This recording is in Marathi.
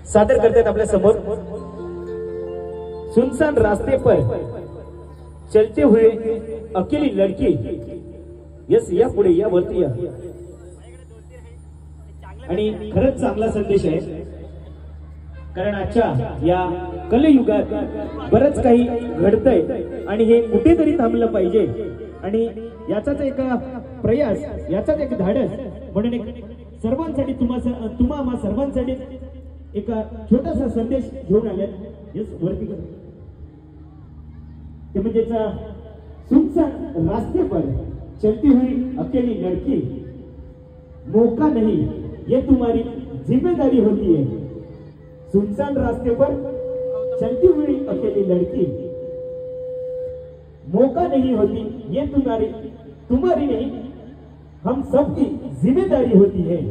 सादर करतात आपल्या समोर। सुनसान रास्ते पर चलते हुए अकेली लड़की। यस, या पुढे या, वरती या। आणि खरंच चांगला संदेश आहे, कारण आजच्या या कलयुगात बरंच काही घडतंय आणि हे कुठेतरी थांबलं पाहिजे। आणि याचाच एक प्रयास, याचाच एक धाडस म्हणून एक सर्वांसाठी तुम्हा सर्वांसाठी एक छोटासा संदेश घेऊन आले। यस, वरती कर। ते म्हणजे सुनसान रास्ते पर चलती हुई अकेली लड़की, मौका नहीं ये तुम्हारी जिम्मेदारी होती है। सुनसान रास्ते पर चलती हुई अकेली लड़की, मौका नहीं होती ये तुम्हारी नहीं, हम सबकी जिम्मेदारी होती है।